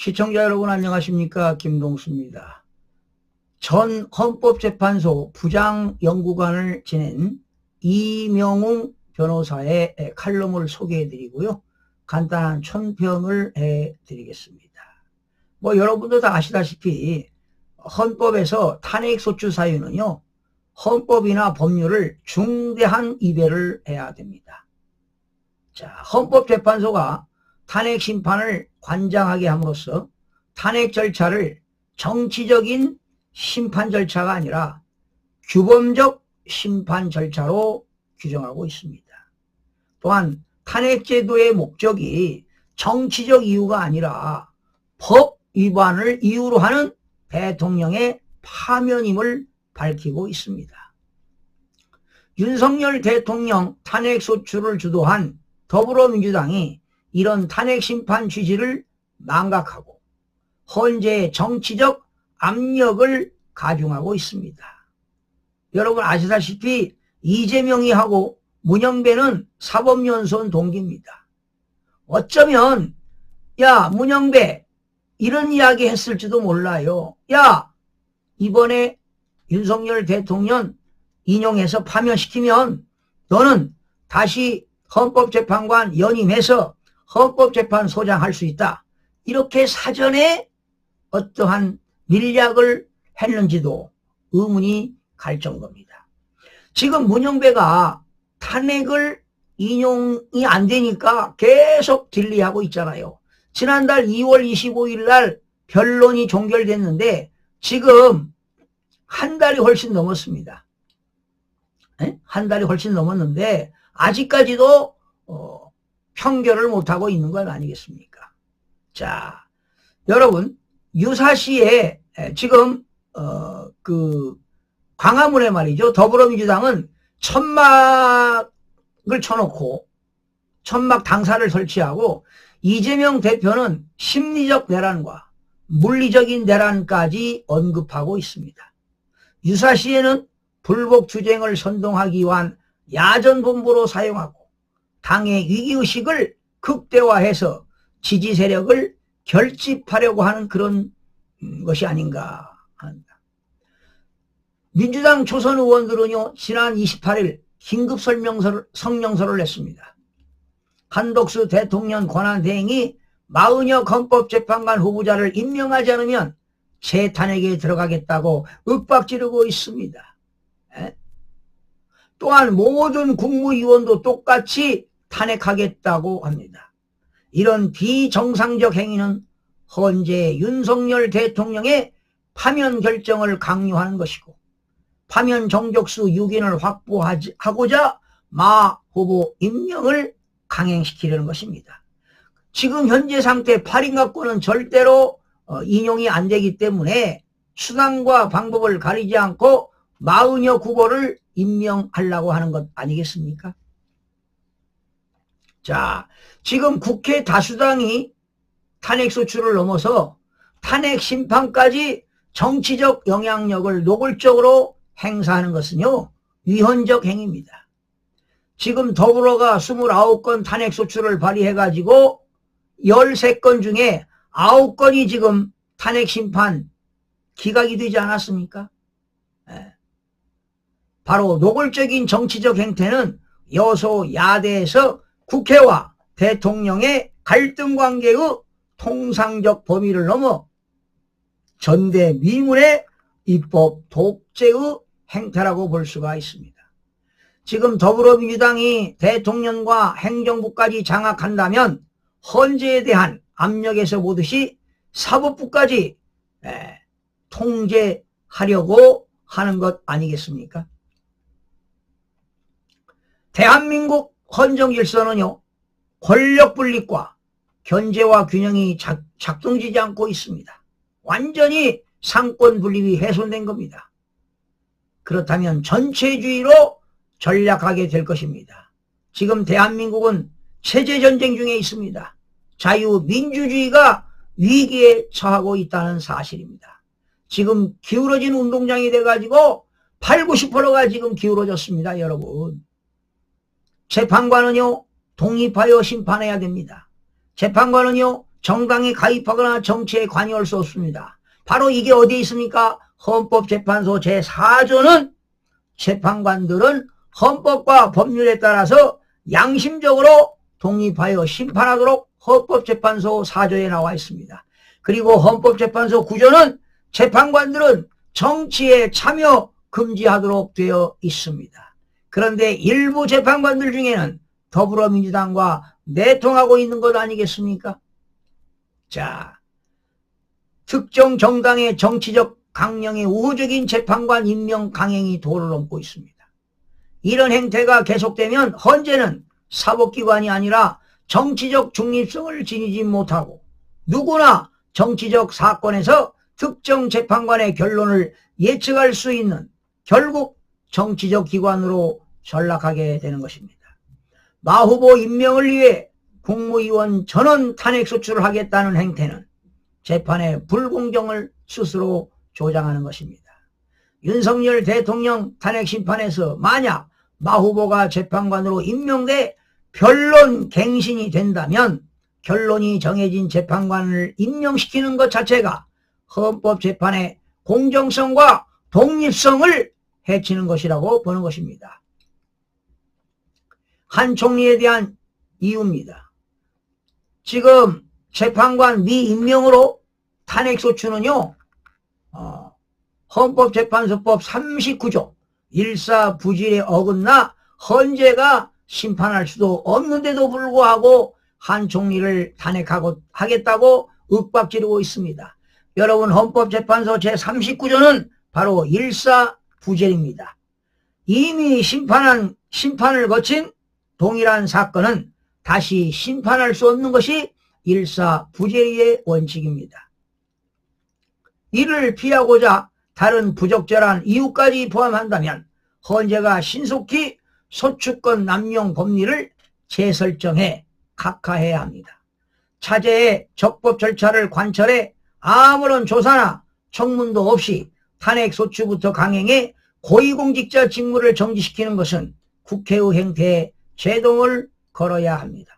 시청자 여러분 안녕하십니까? 김동수입니다. 전 헌법재판소 부장연구관을 지낸 이명웅 변호사의 칼럼을 소개해드리고요. 간단한 촌평을 해드리겠습니다. 여러분도 다 아시다시피 헌법에서 탄핵소추 사유는요, 헌법이나 법률을 중대한 위배를 해야 됩니다. 자, 헌법재판소가 탄핵 심판을 관장하게 함으로써 탄핵 절차를 정치적인 심판 절차가 아니라 규범적 심판 절차로 규정하고 있습니다. 또한 탄핵 제도의 목적이 정치적 이유가 아니라 법 위반을 이유로 하는 대통령의 파면임을 밝히고 있습니다. 윤석열 대통령 탄핵 소추를 주도한 더불어민주당이 이런 탄핵 심판 취지를 망각하고 헌재의 정치적 압력을 가중하고 있습니다. 여러분 아시다시피 이재명이 하고 문영배는 사법연수원 동기입니다. 어쩌면 야 문영배 이런 이야기 했을지도 몰라요. 야 이번에 윤석열 대통령 인용해서 파면시키면 너는 다시 헌법재판관 연임해서 헌법재판소장 할 수 있다. 이렇게 사전에 어떠한 밀약을 했는지도 의문이 갈 정도입니다. 지금 문영배가 탄핵을 인용이 안 되니까 계속 딜리하고 있잖아요. 지난달 2월 25일 날 변론이 종결됐는데 지금 한 달이 훨씬 넘었습니다. 한 달이 훨씬 넘었는데 아직까지도 평결을 못하고 있는 건 아니겠습니까? 자, 여러분 유사시에 지금 광화문에 말이죠. 더불어민주당은 천막을 쳐놓고 천막 당사를 설치하고 이재명 대표는 심리적 내란과 물리적인 내란까지 언급하고 있습니다. 유사시에는 불복투쟁을 선동하기 위한 야전본부로 사용하고 당의 위기의식을 극대화해서 지지 세력을 결집하려고 하는 그런 것이 아닌가 합니다. 민주당 초선 의원들은요, 지난 28일 긴급 성명서를 냈습니다. 한덕수 대통령 권한대행이 마은혁 헌법재판관 후보자를 임명하지 않으면 재탄핵에 들어가겠다고 윽박지르고 있습니다. 또한 모든 국무위원도 똑같이 탄핵하겠다고 합니다. 이런 비정상적 행위는 헌재 윤석열 대통령의 파면 결정을 강요하는 것이고 파면 정족수 6인을 확보하고자 마 후보 임명을 강행시키려는 것입니다. 지금 현재 상태 8인 갖고는 절대로 인용이 안 되기 때문에 수단과 방법을 가리지 않고 마은혁 후보를 임명하려고 하는 것 아니겠습니까? 자, 지금 국회 다수당이 탄핵소추를 넘어서 탄핵 심판까지 정치적 영향력을 노골적으로 행사하는 것은요, 위헌적 행위입니다. 지금 더불어가 29건 탄핵소추를 발의해가지고 13건 중에 9건이 지금 탄핵 심판 기각이 되지 않았습니까? 바로 노골적인 정치적 행태는 여소야대에서 국회와 대통령의 갈등관계의 통상적 범위를 넘어 전대미문의 입법 독재의 행태라고 볼 수가 있습니다. 지금 더불어민주당이 대통령과 행정부까지 장악한다면 헌재에 대한 압력에서 보듯이 사법부까지 통제하려고 하는 것 아니겠습니까? 대한민국 헌정질서는요, 권력분립과 견제와 균형이 작동되지 않고 있습니다. 완전히 상권분립이 훼손된 겁니다. 그렇다면 전체주의로 전략하게 될 것입니다. 지금 대한민국은 체제전쟁 중에 있습니다. 자유민주주의가 위기에 처하고 있다는 사실입니다. 지금 기울어진 운동장이 돼가지고 80, 90%가 지금 기울어졌습니다. 여러분. 재판관은요, 독립하여 심판해야 됩니다. 재판관은요, 정당에 가입하거나 정치에 관여할 수 없습니다. 바로 이게 어디에 있습니까? 헌법재판소 제4조는 재판관들은 헌법과 법률에 따라서 양심적으로 독립하여 심판하도록 헌법재판소 4조에 나와 있습니다. 그리고 헌법재판소 9조는 재판관들은 정치에 참여 금지하도록 되어 있습니다. 그런데 일부 재판관들 중에는 더불어민주당과 내통하고 있는 것 아니겠습니까? 자, 특정 정당의 정치적 강령의 우호적인 재판관 임명 강행이 도를 넘고 있습니다. 이런 행태가 계속되면 헌재는 사법기관이 아니라 정치적 중립성을 지니지 못하고 누구나 정치적 사건에서 특정 재판관의 결론을 예측할 수 있는 결국 정치적 기관으로 전락하게 되는 것입니다. 마 후보 임명을 위해 국무위원 전원 탄핵 소추를 하겠다는 행태는 재판의 불공정을 스스로 조장하는 것입니다. 윤석열 대통령 탄핵 심판에서 만약 마 후보가 재판관으로 임명돼 변론 갱신이 된다면 결론이 정해진 재판관을 임명시키는 것 자체가 헌법재판의 공정성과 독립성을 해치는 것이라고 보는 것입니다. 한 총리에 대한 이유입니다. 지금 재판관 미임명으로 탄핵소추는요, 헌법재판소법 39조 일사부질에 어긋나 헌재가 심판할 수도 없는데도 불구하고 한 총리를 탄핵하겠다고 윽박지르고 있습니다. 여러분, 헌법재판소 제39조는 바로 일사부질입니다. 이미 심판을 거친 동일한 사건은 다시 심판할 수 없는 것이 일사부재의 원칙입니다. 이를 피하고자 다른 부적절한 이유까지 포함한다면 헌재가 신속히 소추권 남용 법리를 재설정해 각하해야 합니다. 차제의 적법 절차를 관철해 아무런 조사나 청문도 없이 탄핵 소추부터 강행해 고위공직자 직무를 정지시키는 것은 국회의 행태에 제동을 걸어야 합니다.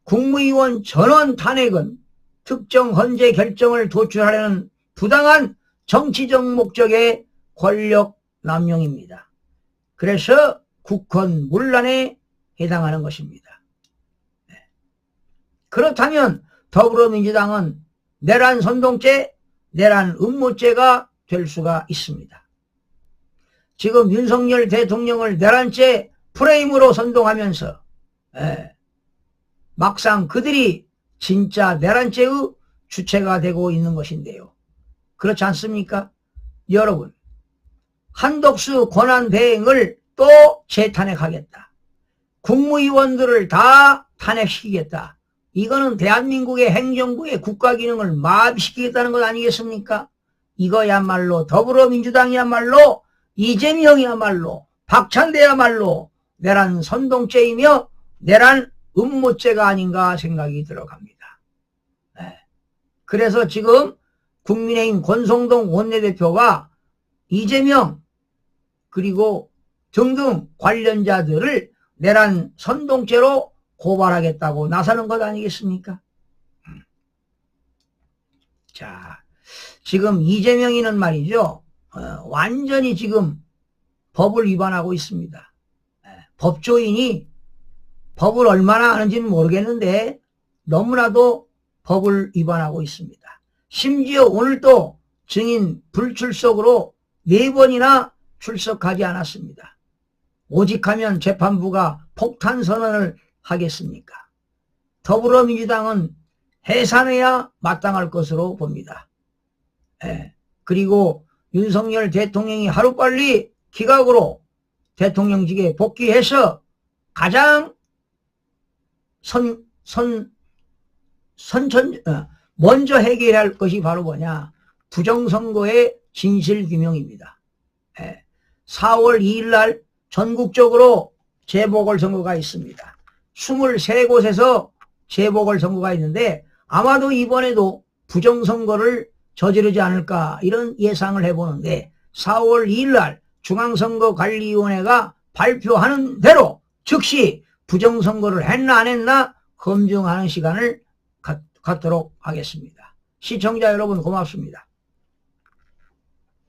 국무위원 전원 탄핵은 특정 헌재 결정을 도출하려는 부당한 정치적 목적의 권력 남용입니다. 그래서 국헌 문란에 해당하는 것입니다. 그렇다면 더불어민주당은 내란 선동죄, 내란 음모죄가 될 수가 있습니다. 지금 윤석열 대통령을 내란죄 프레임으로 선동하면서 막상 그들이 진짜 내란죄의 주체가 되고 있는 것인데요. 그렇지 않습니까? 여러분, 한덕수 권한대행을 또 재탄핵하겠다. 국무위원들을 다 탄핵시키겠다. 이거는 대한민국의 행정부의 국가기능을 마비시키겠다는 것 아니겠습니까? 이거야말로 더불어민주당이야말로 이재명이야말로 박찬대야말로 내란 선동죄이며 내란 음모죄가 아닌가 생각이 들어갑니다. 그래서 지금 국민의힘 권성동 원내대표가 이재명 그리고 등등 관련자들을 내란 선동죄로 고발하겠다고 나서는 것 아니겠습니까? 자, 지금 이재명이는 말이죠. 완전히 지금 법을 위반하고 있습니다. 법조인이 법을 얼마나 아는지는 모르겠는데 너무나도 법을 위반하고 있습니다. 심지어 오늘도 증인 불출석으로 4번이나 출석하지 않았습니다. 오직 하면 재판부가 폭탄 선언을 하겠습니까? 더불어민주당은 해산해야 마땅할 것으로 봅니다. 그리고 윤석열 대통령이 하루빨리 기각으로 대통령직에 복귀해서 가장 먼저 해결해야 할 것이 바로 뭐냐? 부정선거의 진실규명입니다. 4월 2일 날 전국적으로 재보궐선거가 있습니다. 23곳에서 재보궐선거가 있는데 아마도 이번에도 부정선거를 저지르지 않을까 이런 예상을 해보는데 4월 2일 날 중앙선거관리위원회가 발표하는 대로 즉시 부정선거를 했나 안 했나 검증하는 시간을 갖도록 하겠습니다. 시청자 여러분 고맙습니다.